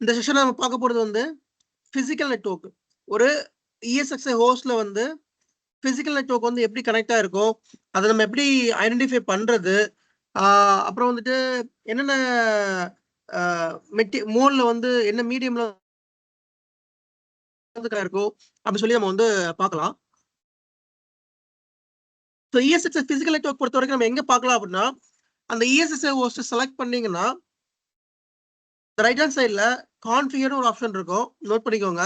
இந்த செஷன் நம்ம பார்க்க போறது வந்து பிசிக்கல் நெட்வொர்க். ஒரு ESXi ஹோஸ்ட்ல வந்து பிசிக்கல் நெட்வொர்க் வந்து எப்படி கனெக்டா இருக்கும், அதை நம்ம எப்படி ஐடென்டிஃபை பண்றது, அப்புறம் வந்துட்டு என்னென்ன மோட்ல வந்து என்ன மீடியம்ல இருக்கும் அப்படின்னு சொல்லி நம்ம வந்து பார்க்கலாம். ஸோ ESXi பிசிக்கல் நெட்வொர்க் பொறுத்த வரைக்கும் நம்ம எங்க பார்க்கலாம் அப்படின்னா, அந்த ESXi ஹோஸ்ட் செலக்ட் பண்ணீங்கன்னா ரைட் ஹேண்ட் சைட்ல கான்ஃபிகர்னு ஒரு ஆப்ஷன் இருக்கும், நோட் பண்ணிக்கோங்க.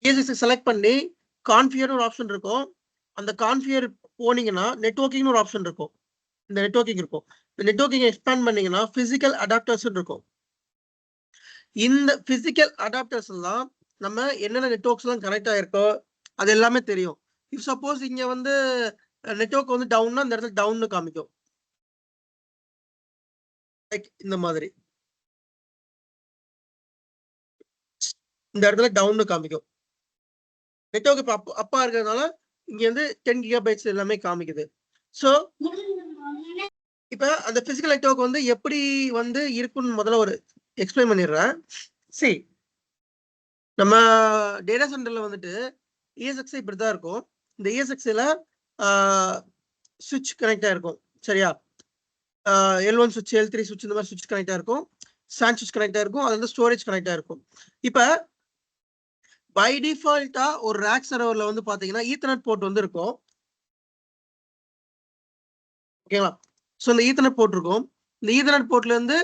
ESXi செலக்ட் பண்ணி கான்ஃபிகர்னு ஒரு ஆப்ஷன் இருக்கும். அந்த கான்ஃபிகர் போனீங்கன்னா நெட்வொர்க்கிங்னு ஒரு ஆப்ஷன் இருக்கும். இந்த நெட்வொர்க்கிங் இருக்கும். இந்த நெட்வொர்க்கிங் எக்ஸ்பேண்ட் பண்ணீங்கன்னா பிசிக்கல் அடாப்டர்ஸ் இருக்கும். இந்த பிசிக்கல் அடாப்டர்ஸ் எல்லாம் நம்ம என்னென்ன நெட்வொர்க்ஸ் எல்லாம் கனெக்ட் ஆயிருக்கோ அது எல்லாமே தெரியும். இஃப் சப்போஸ் இங்க வந்து நெட்வொர்க் வந்து டவுன்னா இந்த இடத்துல டவுன்னு காமிக்கும். லைக் இந்த மாதிரி இந்த இடத்துல டவுன்னு காமிக்கும். நெட்வொர்க் இப்ப அப்பா இருக்கிறதுனால இங்க வந்து 10 GB எல்லாமே காமிக்குது. ஸோ இப்ப அந்த பிசிக்கல் நெட்வொர்க் வந்து எப்படி வந்து இருக்குன்னு முதல்ல ஒரு எக்ஸ்பிளைன் பண்ணிடுறேன். சரி, நம்ம டேட்டா சென்டர்ல வந்துட்டு ESXi இப்படிதான் இருக்கும். இந்த ESXiல சுவிட்ச் கனெக்ட் ஆயிருக்கும். சரியா, L1 சுவிட்ச், L3 சுவிட்ச், இந்த மாதிரி சுவிட்ச் கனெக்ட் ஆயிருக்கும். சான் சுவிட்ச் கனெக்ட் ஆயிருக்கும். அது வந்து ஸ்டோரேஜ் கனெக்ட் ஆயிருக்கும். இப்ப பை டிஃபால்ட்டா ஒரு ரேக் சர்வர்ல வந்து பாத்தீங்கன்னா ஈத்தர்நெட் போர்ட் வந்து இருக்கும். ஓகேங்களா? ஸோ இந்த ஈத்தர்நெட் போர்ட் இருக்கும். இந்த ஈத்தர்நெட் போர்ட்ல இருந்து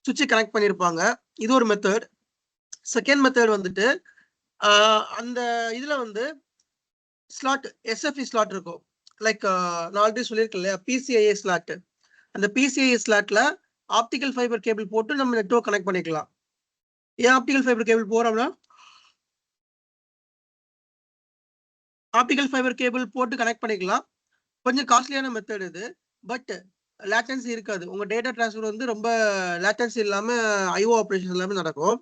சுவிட்ச் கனெக்ட் பண்ணிருப்பாங்க. இது ஒரு மெத்தட். செகண்ட் மெத்தட் வந்துட்டு அந்த இதுல வந்து ஸ்லாட் SFE ஸ்லாட் இருக்கும். லைக் நான் ஆல்ரெடி சொல்லியிருக்கேன் இல்லையா, PCIe ஸ்லாட். அந்த PCIe ஸ்லாட்ல ஆப்டிகல் ஃபைபர் கேபிள் போட்டு நம்ம நெட்வொர்க் கனெக்ட் பண்ணிக்கலாம். ஏன் ஆப்டிகல் ஃபைபர் கேபிள் போறோம்னா, ஆப்டிகல் ஃபைபர் கேபிள் போட்டு கனெக்ட் பண்ணிக்கலாம். கொஞ்சம் காஸ்ட்லியான மெத்தட் இது. பட் லேட்டன்சி இருக்காது. உங்க டேட்டா டிரான்ஸ்ஃபர் வந்து ரொம்ப லேட்டன்சி இல்லாம IO ஆபரேஷன் எல்லாமே நடக்கும்.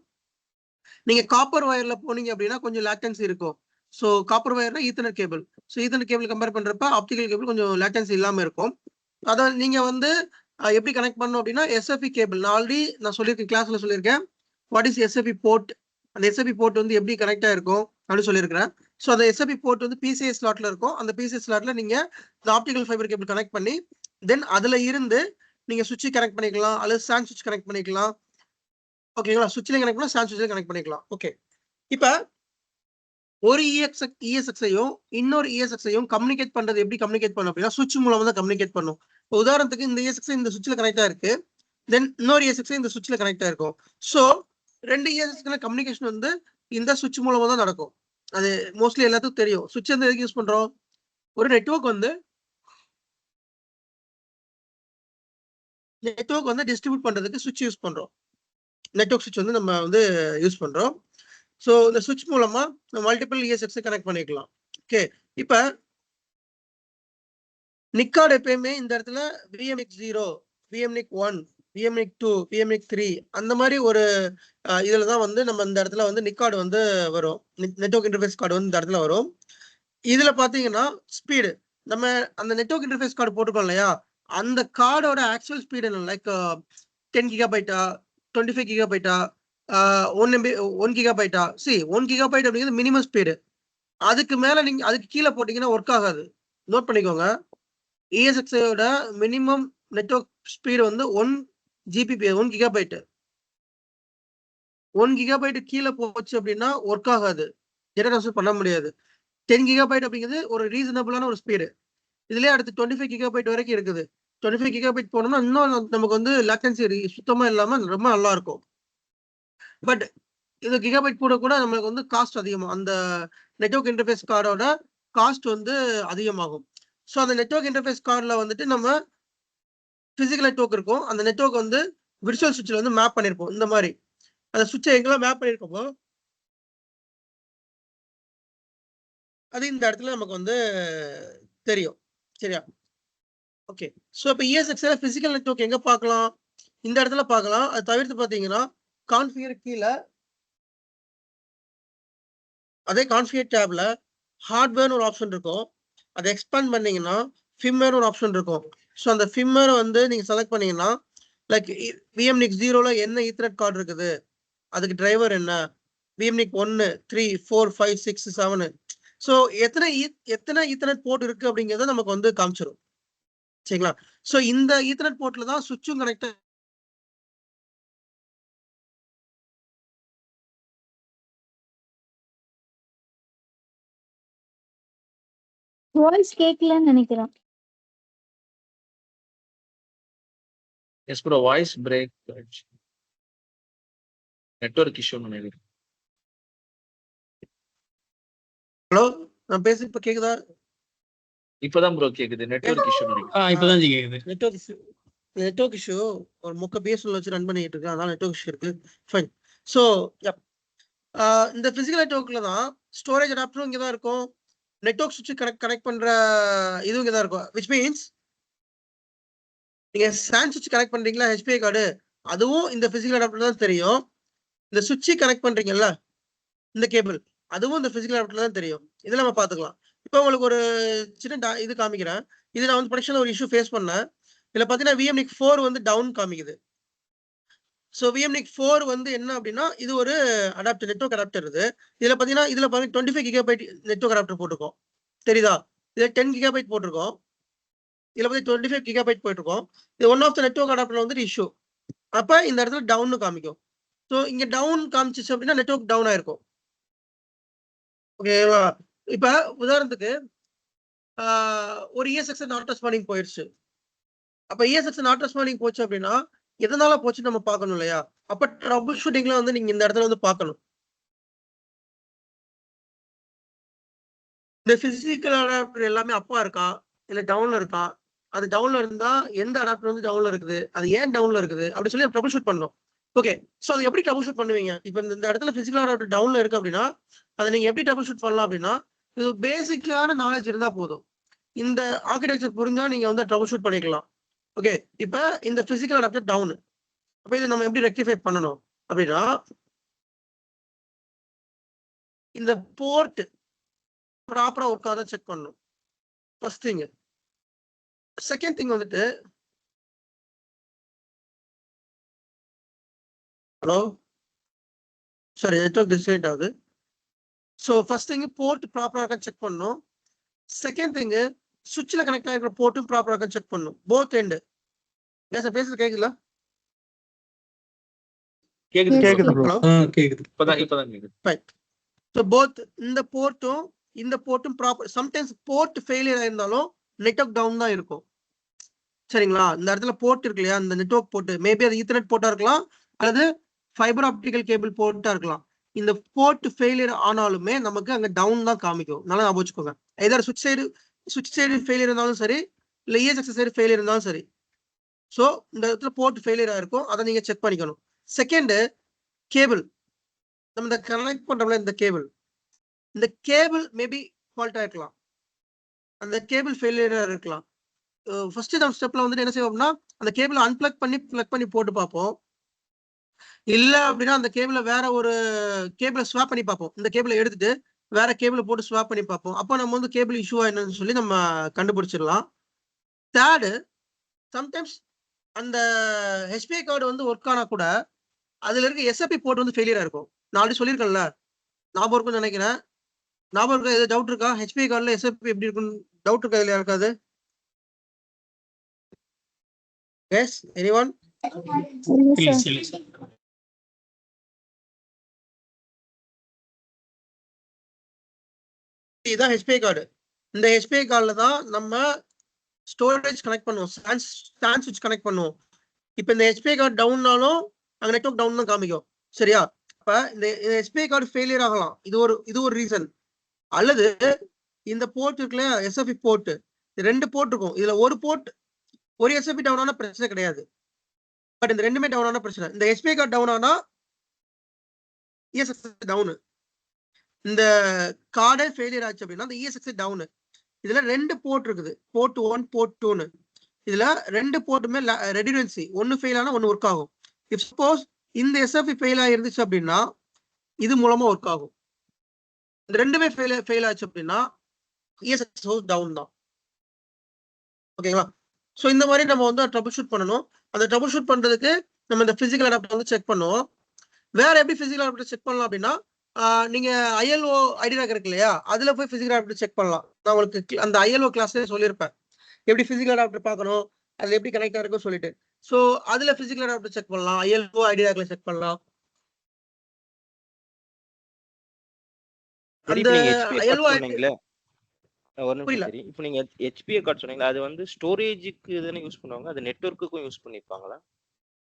நீங்க காப்பர் வயர்ல போனீங்க அப்படின்னா கொஞ்சம் லேட்டன்சி இருக்கும். ஸோ காப்பர் வயர்னா ethernet cable. So ethernet cable compare பண்றப்ப ஆப்டிகல் கேபிள் கொஞ்சம் லேட்டன்சி இல்லாம இருக்கும். அதான் நீங்க வந்து எப்படி கனெக்ட் பண்ணணும் அப்படின்னா SFE கேபிள். நான் ஆல்ரெடி சொல்லியிருக்கேன், கிளாஸ்ல சொல்லியிருக்கேன். வாட் இஸ் SFE போர்ட், அந்த SFE போர்ட் வந்து எப்படி கனெக்ட் ஆயிருக்கும் அப்படின்னு சொல்லியிருக்கிறேன். ஸோ அந்த SFE போர்ட் வந்து PCI ஸ்லாட்ல இருக்கும். அந்த PCI ஸ்லாட்ல நீங்க இந்த ஆப்டிகல் ஃபைபர் கேபிள் கனெக்ட் பண்ணி தென் அதுல இருந்து நீங்க சுவிட்ச் கனெக்ட் பண்ணிக்கலாம், அல்லது சான் சுவிட்ச் கனெக்ட் பண்ணிக்கலாம். ஓகேங்களா? சுவிட்ச்ல கனெக்ட் பண்ணா சான் சுவிட்ச்ல கனெக்ட் பண்ணிக்கலாம். ஓகே, இப்ப ஒரு ESXையும் இன்னொரு ESXையும் கம்யூனிகேட் பண்றது எப்படி கம்யூனிகேட் பண்ணும் அப்படின்னா சுவிட்ச் மூலமா தான் கம்யூனிகேட் பண்ணும். உதாரணத்துக்கு இந்த ESXi இந்த சுவிட்ச்ல கனெக்ட் ஆயிருக்கு, தென் இன்னொரு ESXi இந்த சுவிட்ச்ல கனெக்ட் ஆயிருக்கும். ஸோ ரெண்டு ESXக்கான கம்யூனிகேஷன் வந்து இந்த சுவிட்ச் மூலமா தான் நடக்கும். அது மோஸ்ட்லி எல்லாத்துக்கும் தெரியும். சுவிட்ச் வந்து எதுக்கு யூஸ் பண்றோம்? ஒரு நெட்வொர்க் வந்து டிஸ்ட்ரிபியூட் பண்றதுக்கு சுவிட்ச் யூஸ் பண்றோம். நெட்வொர்க் சுவிட்ச் வந்து நம்ம வந்து யூஸ் பண்றோம். ஸோ இந்த சுவிட்ச் மூலமா மல்டிபிள் ESXi கனெக்ட் பண்ணிக்கலாம். ஓகே, இப்ப நிக்கார்டு எப்பயுமே இந்த இடத்துல VMNIC0, VMNIC1, VMNIC2, VMNIC3 அந்த மாதிரி ஒரு இதுல தான் வந்து நம்ம இந்த இடத்துல வந்து நிக்கார்டு வந்து வரும். நெட்வொர்க் இன்டர்ஃபேஸ் கார்டு வந்து இந்த இடத்துல வரும். இதுல பாத்தீங்கன்னா ஸ்பீடு, நம்ம அந்த நெட்வொர்க் இன்டர்ஃபேஸ் கார்டு போட்டுக்கோம் இல்லையா, அந்த கார்டோட ஆக்சுவல் ஸ்பீடு என்ன, like 10 GB, 25 GB, 1 MB, 1 GB. C 1 GB அப்படிங்கிறது மினிமம் ஸ்பீடு. அதுக்கு மேல நீங்க அதுக்கு கீழே போட்டீங்கன்னா ஒர்க் ஆகாது. நோட் பண்ணிக்கோங்க. ESXiயோட மினிமம் நெட்வொர்க் ஸ்பீடு வந்து 1 GB, 1 GB. 1 GB கீழே போச்சு அப்படின்னா ஒர்க் ஆகாது, டேட்டா ட்ரான்ஸ்ஃபர் பண்ண முடியாது. 10 GB அப்படிங்கிறது ஒரு ரீசனபிளான ஒரு ஸ்பீடு. இதுலயே அடுத்து 25 GB வரைக்கும் இருக்குது. 25 GB போனோம்னா இன்னும் நமக்கு வந்து லேட்டன்சி சுத்தமா இல்லாம ரொம்ப நல்லா இருக்கும். பட் இது கிகாபைட் கூட கூட நம்மளுக்கு வந்து காஸ்ட் அதிகமாகும். அந்த நெட்வொர்க் இன்டர்ஃபேஸ் கார்டோட காஸ்ட் வந்து அதிகமாகும். ஸோ அந்த நெட்வொர்க் இன்டர்ஃபேஸ் கார்டில் வந்துட்டு நம்ம பிசிக்கல் நெட்வொர்க் இருக்கும். அந்த நெட்வொர்க் வந்து விர்ச்சுவல் சுவிட்சில் வந்து மேப் பண்ணியிருப்போம். இந்த மாதிரி அந்த சுவிட்சை எங்கெல்லாம் மேப் பண்ணியிருக்கோமோ அது இந்த இடத்துல நமக்கு வந்து தெரியும். சரியா? ஓகே, ஸோ இப்போ ESXi பிசிக்கல் நெட்வொர்க் எங்க பார்க்கலாம்? இந்த இடத்துல பார்க்கலாம். அது தவிர்த்து பார்த்தீங்கன்னா கான்ஃபிகர் கீழே அதே கான்ஃபிகர் டேப்ல ஹார்ட்வேர்னு ஒரு ஆப்ஷன் இருக்கும். அதை எக்ஸ்பேண்ட் பண்ணீங்கன்னா ஃபிம்மர் ஒரு ஆப்ஷன் இருக்கும். ஸோ அந்த ஃபிம்மரை வந்து நீங்க செலக்ட் பண்ணீங்கன்னா லைக் விஎம்னிக் 0ல என்ன ஈத்தர்நெட் கார்டு இருக்குது, அதுக்கு டிரைவர் என்ன, விஎம்னிக் 1 3 4 5 6 7. ஸோ எத்தனை ஈத்தர்நெட் போர்ட் இருக்கு அப்படிங்கிறத நமக்கு வந்து காமிச்சிடும். சரிங்களா? ஸோ இந்த ஈத்தர்நெட் போர்ட்ல தான் சுவிட்சும் கனெக்ட். வாய்ஸ் கேட்கலன்னு நினைக்கிறேன். எஸ் ப்ரோ, வாய்ஸ் பிரேக் ஆயிடுச்சு. நெட்வொர்க் இஷ்யூ நினைக்கிறேன். ஹலோ, நான் பேச இப்ப கேக்குதா? இப்பதான் ப்ரோ கேக்குது. நெட்வொர்க் இஷ்யூ நினைக்கிறேன். இப்பதான் கேக்குது. நெட்வொர்க் இஷ்யூ ஒரு மொக்க பிஎஸ்என்எல் வச்சு ரன் பண்ணிட்டு இருக்கு, அதனால நெட்வொர்க் இஷ்யூ இருக்கு. ஃபைன். ஸோ இந்த பிசிக்கல் நெட்வொர்க்ல தான் ஸ்டோரேஜ் அடாப்டரும் இங்கே தான் இருக்கும், நெட்வொர்க் சுவிட்ச் கனெக்ட் பண்ற இதுவும் இங்கே தான் இருக்கும். விச் மீன்ஸ் நீங்க சான் சுவிட்ச் கனெக்ட் பண்றீங்களா ஹெச்பிஐ கார்டு, அதுவும் இந்த பிசிக்கல் அடாப்டர் தான் தெரியும். இந்த சுவிட்ச் கனெக்ட் பண்றீங்கல்ல இந்த கேபிள், அதுவும் இந்த பிசிக்கல் அடாப்டர் தான் தெரியும். இதில் நம்ம பார்த்துக்கலாம். இப்போ உங்களுக்கு ஒரு சின்ன இது காமிக்கிறேன். இது நான் வந்து ப்ரொடக்ஷன்ல ஒரு இஷ்யூ ஃபேஸ் பண்ணேன். இதுல பாத்தீங்கன்னா விஎம்னிக் 4 வந்து டவுன் காமிக்குது. ஸோ விஎம்னிக் 4 வந்து என்ன அப்படின்னா இது ஒரு அடாப்டர், நெட்வொர்க் அடாப்டர். இதுல பாத்தீங்கன்னா 25 GB நெட்வொர்க் அடாப்டர் போட்டிருக்கோம், தெரியுதா? இதுல 10 GB போட்டிருக்கோம், இதுல பத்தி 25 GB போயிட்டு இது one of the network adapter வந்து இஷ்யூ. அப்ப இந்த இடத்துல டவுன் காமிக்கும். ஸோ இங்க டவுன் காமிச்சிச்சு அப்படின்னா நெட்வொர்க் டவுன் ஆயிருக்கும். ஓகேவா? இப்ப உதாரணத்துக்கு ஒரு ESX நாட் ரெஸ்பாண்டிங் போயிடுச்சு. அப்ப ESX நாட் ரெஸ்பாண்டிங் போச்சு அப்படின்னா எதனால போச்சு நம்ம பார்க்கணும் இல்லையா? அப்ப ட்ரபிள் ஷூட்டிங்ல வந்து நீங்க இந்த இடத்துல வந்து பார்க்கணும். இந்த பிசிக்கல் அடாப்டர் எல்லாமே அப்பா இருக்கா இல்ல டவுன்ல இருக்கா, அது டவுன்ல இருந்தா எந்த அடாப்டர் வந்து டவுன்ல இருக்குது, அது ஏன் டவுன்ல இருக்குது அப்படி சொல்லி ட்ரபிள் ஷூட் பண்ணணும். ஓகே, ஸோ அது எப்படி ட்ரபிள் ஷூட் பண்ணுவீங்க? இப்போ இந்த இடத்துல பிசிக்கல் அடாப்டர் டவுன்ல இருக்கு அப்படின்னா அதை நீங்க எப்படி ட்ரபிள் ஷூட் பண்ணலாம் அப்படின்னா, இது பேசிக்கான நாலேஜ் இருந்தா போதும். இந்த ஆர்கிடெக்சர் புரிஞ்சா நீங்க வந்து ட்ரபிள் ஷூட் பண்ணிக்கலாம். ஓகே, இப்ப இந்த பிசிக்கல் அடாப்டர் டவுன், அப்ப இதை நம்ம எப்படி ரெக்டிஃபை பண்ணணும் அப்படின்னா, இந்த போர்ட் ப்ராப்பரா ஒர்க் ஆகுதா செக் பண்ணணும், ஃபர்ஸ்ட் திங். செகண்ட் திங் வந்துட்டு, ஹலோ சாரி நெட்வொர்க் டிஸ்கனெக்ட் ஆகுது. ஸோ ஃபர்ஸ்ட் திங் போர்ட் ப்ராப்பரா இருக்கா செக் பண்ணணும். செகண்ட் திங் சுவிட்ச்ல கனெக்ட் ஆகிருக்கிற போர்ட்டும் ப்ராப்பரா இருக்கா செக் பண்ணணும், போத் எண்டு. பேசுறது கேக்குதுல? கேக்குது கேக்குது ப்ரோ. ஹலோ கேக்குது. இப்பதான் கேக்குது. ரைட். ஸோ போத் இந்த போர்ட்டும் ப்ராப்பர். சம்டைம்ஸ் போர்ட் ஃபெயிலியர் ஆயிருந்தாலும் நெட்வொர்க் டவுன் தான் இருக்கும். சரிங்களா? இந்த இடத்துல போர்ட் இருக்கு இல்லையா, இந்த நெட்வொர்க் போர்ட் மேபி அது ஈத்தர்நெட் போர்ட்டா இருக்கலாம் அல்லது ஃபைபர் ஆப்டிக்கல் கேபிள் போர்ட்டா இருக்கலாம். இந்த போர்ட் ஃபெயிலியர் ஆனாலுமே நமக்கு அங்க டவுன் தான் காமிக்கும். நல்லா ஞாபகம் வச்சுக்கோங்க. எதர் சுவிட்ச் சைடு ஃபெயிலியர் இருந்தாலும் சரி, இல்ல ESX சைடு ஃபெயிலியர் இருந்தாலும் சரி. ஸோ இந்த இடத்துல போர்ட் ஃபெயிலியர் ஆயிருக்கும், அதை நீங்க செக் பண்ணிக்கணும். செகண்ட், கேபிள் நம்ம இந்த கனெக்ட் பண்றோம்ல, இந்த கேபிள் மேபி ஃபால்ட் ஆயிருக்கலாம், அந்த கேபிள் ஃபெயிலியரா இருக்கலாம். ஃபர்ஸ்ட் நம்ம ஸ்டெப்ல வந்து என்ன செய்வோம்னா அந்த கேபிளை அன்பிளக் பண்ணி பிளக் பண்ணி போட்டு பார்ப்போம். இல்ல அப்படின்னா அந்த கேபிளை வேற ஒரு கேபிளை ஸ்வாப் பண்ணி பார்ப்போம். இந்த கேபிளை எடுத்துட்டு வேற கேபிளை போட்டு ஸ்வாப் பண்ணி பார்ப்போம். அப்போ நம்ம வந்து கேபிள் இஷ்யூ என்னன்னு சொல்லி நம்ம கண்டுபிடிச்சிடலாம். தேர்டு, சம்டைம்ஸ் அந்த HPI கார்டு வந்து ஒர்க் ஆனா கூட அதுல இருக்க SFP போர்ட் வந்து ஃபெயிலியரா இருக்கும். நான் ஆல்ரெடி சொல்லியிருக்கேன்ல, ஞாபகம் இருக்கும்னு நினைக்கிறேன். ஞாபகம் இருக்கா? எதாவது டவுட் இருக்கா? HPI கார்டுல SFP எப்படி இருக்குன்னு டவுட் இருக்கா? இதுல இருக்காது? Yes, anyone? இதுதான் HPI கார்டு. இந்த HPI கார்டுல தான் நம்ம ஸ்டோரேஜ் கனெக்ட் பண்ணுவோம், ஸ்டாண்ட் சுவிட்ச் கனெக்ட் பண்ணுவோம். இப்போ இந்த HPI கார்டு டவுன்னாலும் அங்க நெட்வொர்க் டவுன் தான் காமிக்கும். சரியா? இப்ப இந்த HPI கார்டு ஃபெயிலியர் ஆகலாம், இது ஒரு ரீசன். அல்லது இந்த போர்ட் இருக்குல்ல, SFP போர்ட், ரெண்டு போர்ட் இருக்கும். இதுல ஒரு SFP டவுன் ஆனா பிரச்சனை கிடையாது. பட் இந்த ரெண்டுமே டவுன் ஆனா பிரச்சனை. இந்த HPI கார்டு டவுன் ஆனா ESX டவுன். இந்த கார்டே ஃபெயிலியர் ஆச்சு அப்படின்னா இந்த ESX டவுன். இதுல ரெண்டு போர்ட் இருக்குது, போர்ட் 1 போர்ட் 2ன்னு. இதுல ரெண்டு போர்ட்டுமே ரெடிடன்சி, ஒன்னு ஃபெயில் ஆனா ஒன்னு ஒர்க் ஆகும். இஃப் சப்போஸ் இந்த SFP ஃபெயில் ஆயிருந்துச்சு அப்படின்னா இது மூலமா ஒர்க் ஆகும். இந்த ரெண்டுமே ஃபெயில் ஆச்சு அப்படின்னா ESX டவுன் தான். ஓகேங்களா? ஸோ இந்த மாதிரி நம்ம வந்து ட்ரபிள் ஷூட் பண்ணணும். அந்த ட்ரபிள் ஷூட் பண்றதுக்கு நம்ம இந்த பிசிக்கல் அடாப்டர் வந்து செக் பண்ணுவோம். வேற எப்படி பிசிக்கல் அடாப்டர் செக் பண்ணலாம் அப்படின்னா, நீங்க ஐஎல்ஓ ஐடிராக் இருக்கு இல்லையா, அதுல போய் பிசிக்கல் அடாப்டர் செக் பண்ணலாம். நான் உங்களுக்கு அந்த ஐஎல்ஓ கிளாஸ்லேயே சொல்லியிருப்பேன் எப்படி பிசிக்கல் அடாப்டர் பார்க்கணும், அதுல எப்படி கனெக்ட் ஆயிருக்கும் சொல்லிட்டு. ஸோ அதுல பிசிக்கல் அடாப்டர் செக் பண்ணலாம், ஐஎல்ஓ ஐடிராக்ல செக் பண்ணலாம். சரி, அந்த இப்ப நீங்க ஹெச்பிஏ கார்டு ஐஎல்ஓ சொன்னீங்களே, ஒரு நிமிஷம் புரியல. சரி. இப்போ நீங்க ஹெச்பிஏ கார்டு சொன்னீங்களா, அது வந்து ஸ்டோரேஜுக்கு தானே யூஸ் பண்ணுவாங்க, அது நெட்வொர்க்குக்கும் யூஸ் பண்ணிருப்பாங்களா?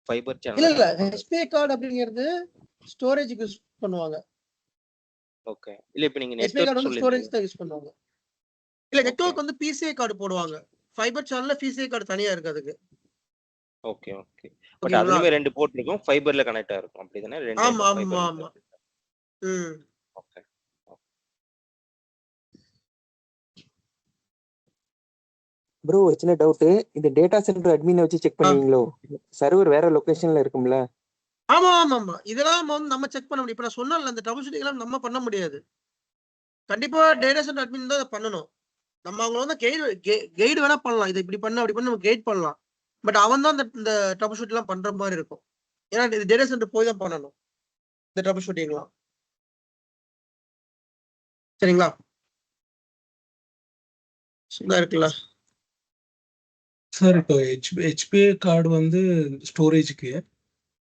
ஃபைபர் இல்ல சேனல் இல்ல கனெக்ட் பண்றது. ஹெச்பிஏ கார்டு அப்படிங்கிறது ஸ்டோரேஜுக்கு யூஸ் பண்ணுவாங்க. ஓகே. இல்ல இப்ப நீங்க ஹெச்பிஏ கார்டு நெட்வொர்க் வந்து ஸ்டோரேஜ் சொல்லிருந்தீங்க. தான் யூஸ் பண்ணுவாங்க. இல்ல ஓகே நெட்வொர்க் வந்து பிசிஏ கார்டு போடுவாங்க. ஃபைபர் சேனல்ல பிசிஏ கார்டு தனியா இருக்கு அதுக்கு. Okay okay. பட் ஓகேங்களா? அதுலயுமே 2 போர்ட் இருக்கும், ஃபைபர்ல கனெக்ட் ஆயிருக்கும் அப்படிதானே? 2 ஆமா எண்டும் ஆமா ஃபைபர்ல ஆமா. கனெக்ட். ம். ஓகே. ப்ரோ சின்ன டவுட், இந்த டேட்டா சென்டர் அட்மினை வச்சு செக் ஆ. பண்ணுவீங்களோ? சர்வர் வேற லொகேஷன்ல இருக்கும்ல? ஆமா ஆமா ஆமா. இதெல்லாம் வந்து நம்ம செக் பண்ண முடியும். இப்ப நான் சொன்னேன்ல, அந்த ட்ரபிள் ஷூட்டிங் எல்லாம் நம்ம பண்ண முடியாது. கண்டிப்பா டேட்டா சென்டர் அட்மின் தான் அதை பண்ணணும். நம்ம அவங்கள வந்து கைடு வேணா பண்ணலாம். இதை இப்படி பண்ண அப்படி பண்ண நம்ம கைட் பண்ணலாம். பட் அவன் தான் இந்த ட்ரபிள் ஷூட் எல்லாம் பண்ற மாதிரி இருக்கும். ஏன்னா இது டேட்டா சென்டர் போய் தான் பண்ணணும் இந்த ட்ரபிள் ஷூட்டிங்லாம். சரிங்களா? சுதா இருக்குல்ல. சார் இப்போ ஹெச்பிஏ கார்டு வந்து ஸ்டோரேஜுக்கு,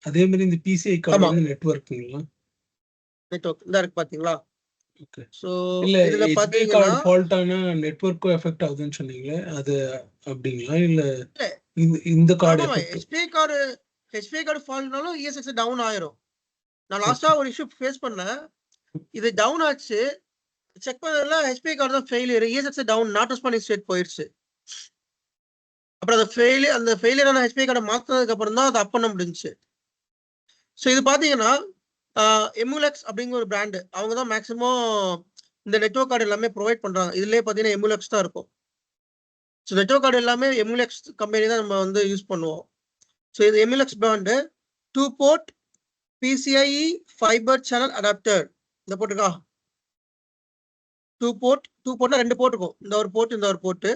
அதே மாதிரி இந்த பிசிஐ கார்டு ஆமா. வந்து நெட்வொர்க்குங்களா? நெட்வொர்க் இந்த இருக்கு பாத்தீங்களா? ஓகே. சோ இல்ல இதுல ஹெச்பிஏ பாத்தீங்கன்னா கார்டு ஃபால்ட் ஆனா நெட்வொர்க்கும் எஃபெக்ட் ஆகுதுன்னு சொன்னீங்களே, அது அப்படிங்களா? இல்ல இல்ல இந்த கார்டு ஆமா எஃபெக்ட்? ஹெச்பிஏ கார்டு ஃபால்ட்னாலும் இஎஸ்எக்ஸ் டவுன் ஆயிரும். நான் லாஸ்டா ஒரு இஷ்யூ ஃபேஸ் பண்ணேன். இது டவுன் ஆச்சு. செக் பண்ணதுல ஹெச்பிஏ கார்டு தான் failure. ESX down, not responding state போயிடுச்சு. அப்புறம் அந்த ஃபெயிலியரான ஹெச்பிஏ கார்டை மாத்தினதுக்கு அப்புறம் தான் அதை அப் பண்ண முடிஞ்சுச்சு. ஸோ இது பாத்தீங்கன்னா எமுலெக்ஸ் அப்படிங்கிற ஒரு பிராண்டு, அவங்க தான் மேக்ஸிமம் இந்த நெட்வொர்க் கார்டு எல்லாமே ப்ரொவைட் பண்றாங்க. இதுலயே பாத்தீங்கன்னா எமுலெக்ஸ் தான் இருக்கும். ஸோ நெட்வொர்க் கார்டு எல்லாமே எமுலெக்ஸ் கம்பெனி தான் நம்ம வந்து யூஸ் பண்ணுவோம். ஸோ இது Emulex brand 2 port PCIe fibre channel adapter. இந்த போட்டுக்கா 2 போர்ட்னா 2 போர்ட் இருக்கும். இந்த ஒரு port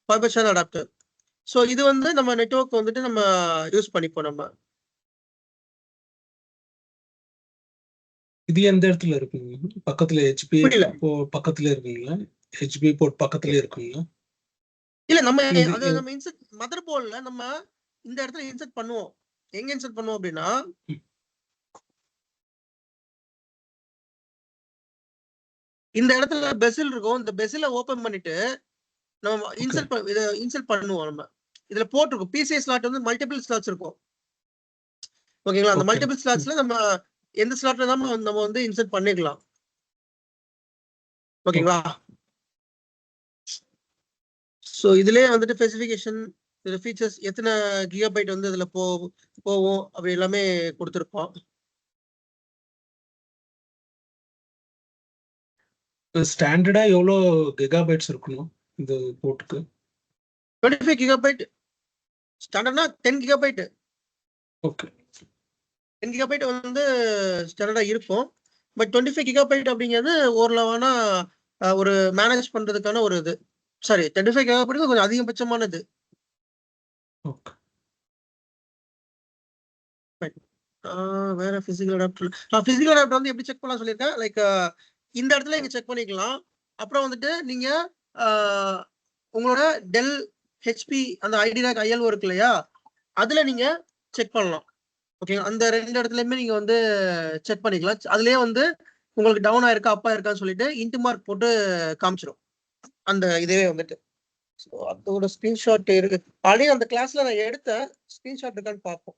fibre channel adapter. So இது வந்து நம்ம நெட்வொர்க் வந்துட்டு நம்ம யூஸ் பண்ணிப்போம் நம்ம. இது எந்த இடத்துல இருக்குங்க? பக்கத்துல ஹெச்பிஏ புரியல. பக்கத்துல இருக்குங்களா? ஹெச்பிஏ போர்ட் பக்கத்துல இருக்குங்களா? இல்ல நம்ம இது அதை நம்ம இன்செர்ட் மதர் போர்ட்ல நம்ம இந்த இடத்துல இன்செர்ட் பண்ணுவோம். எங்க இன்செர்ட் பண்ணுவோம் அப்படின்னா இந்த இடத்துல பெசில் இருக்கும். இந்த பெசில ஓபன் பண்ணிட்டு நம்ம இன்செர்ட் பண்ணுவோம் நம்ம. இதுல போட்டிருக்கும் பிசிஐ ஸ்லாட் வந்து மல்டிபிள் ஸ்லாட்ஸ் இருக்கும். ஓகேங்களா? அந்த ஓகே. மல்டிபிள் ஸ்லாட்ஸ்ல நம்ம எந்த ஸ்லாட்ல தான் நம்ம வந்து இன்செர்ட் பண்ணிக்கலாம். ஓகேங்களா? ஸோ இதுலயே வந்துட்டு ஸ்பெசிஃபிகேஷன், இதுல ஃபீச்சர்ஸ், எத்தனை கிகாபைட் வந்து இதுல போகும் அப்படி எல்லாமே கொடுத்துருப்போம். ஸ்டாண்டர்டா எவ்வளோ கிகாபைட்ஸ் இருக்கணும் இந்த போர்ட்டுக்கு? 25 கிகாபைட் ஸ்டாண்டர்ட்னா 10 கிகாபைட். ஓகே. 10 கிகாபைட் வந்து ஸ்டாண்டர்டா இருக்கும். பட் 25 கிகாபைட் அப்படிங்கிறது ஓரளவான ஒரு மேனேஜ் பண்றதுக்கான ஒரு இது. சாரி, 25 கிகாபைட் கொஞ்சம் அதிகபட்சமானது. ஓகே. வேற பிசிக்கல் அடாப்டர். பிசிக்கல் அடாப்டர் வந்து எப்படி செக் பண்ணலாம் சொல்லியிருக்கேன். லைக் இந்த இடத்துல நீங்க செக் பண்ணிக்கலாம். அப்புறம் வந்துட்டு நீங்க உங்களோட டெல் ஹெச்பி அந்த ஐடிராக் ஐஎல்ஓ இருக்கு இல்லையா, அதுல நீங்க செக் பண்ணலாம். ஓகே, அந்த 2 இடத்துலயுமே நீங்க வந்து செக் பண்ணிக்கலாம். அதுலயே வந்து உங்களுக்கு டவுன் ஆயிருக்கா அப்பா இருக்கான்னு சொல்லிட்டு இன்ட் மார்க் போட்டு காமிச்சிடும் அந்த இதுவே வந்துட்டு. ஸோ அதோட ஸ்கிரீன்ஷாட் இருக்கு. ஆல்ரெடி அந்த கிளாஸ்ல நான் எடுத்த ஸ்கிரீன்ஷாட் இருக்கான்னு பார்ப்போம்.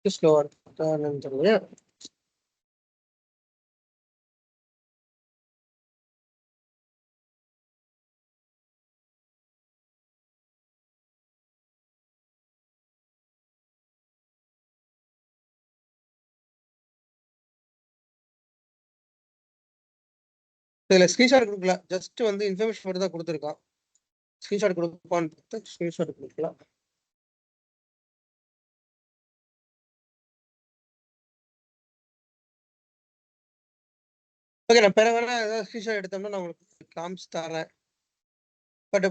ஸ்லோவா இருக்கு தெரியல. இதுல ஸ்கிரீன்ஷாட் கொடுக்கல, ஜஸ்ட் வந்து இன்ஃபர்மேஷன் மட்டும் தான் கொடுத்துருக்கான். ஸ்கிரீன்ஷாட் கொடுப்பான்னு ஸ்கிரீன்ஷாட் கொடுக்கல. ஓகே, நான் பிற வேணா ஏதாவது ஸ்கிரீன்ஷாட் எடுத்தோம்னா நான் உங்களுக்கு காமிச்சு தரேன். பட்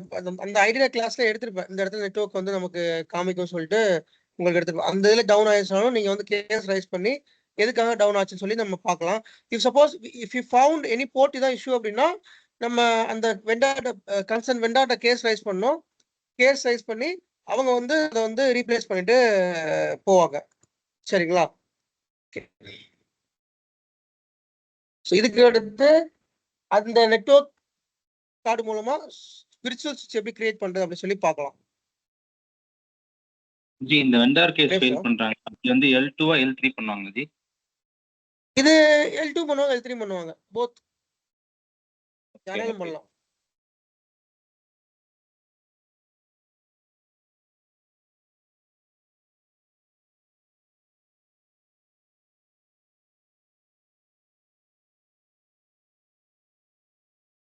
அந்த ஐடியா கிளாஸ்ல எடுத்திருப்பேன், இந்த இடத்துல நெட்வொர்க் வந்து நமக்கு காமிக்கும் சொல்லிட்டு உங்களுக்கு எடுத்துருப்பேன். அந்த இதில் டவுன் ஆயிடுச்சாலும் நீங்க வந்து கேஸ் ரைஸ் பண்ணி எதுக்காக டவுன் ஆச்சுன்னு சொல்லி நம்ம பார்க்கலாம். If suppose if you found any port இதான் இஷ்யூ அப்படின்னா நம்ம அந்த வெண்டாட்ட கன்சர்ன் வெண்டாட்ட கேஸ் ரைஸ் பண்ணோம். கேஸ் ரைஸ் பண்ணி அவங்க வந்து அதை வந்து ரீப்ளேஸ் பண்ணிட்டு போவாங்க. சரிங்களா? ஸோ இதுக்கு அடுத்து அந்த நெட்வொர்க் கார்டு மூலமா விர்ச்சுவல் சுவிட்ச் எப்படி கிரியேட் பண்றது அப்படின்னு சொல்லி பார்க்கலாம். ஜி இந்த வெண்டார் கேஸ் ஃபைல் பண்றாங்க, அது வந்து L2 L3 பண்ணுவாங்க ஜி. இது L2 பண்ணுவாங்க, L3 பண்ணுவாங்க, போத் யாராலும் பண்ணலாம்.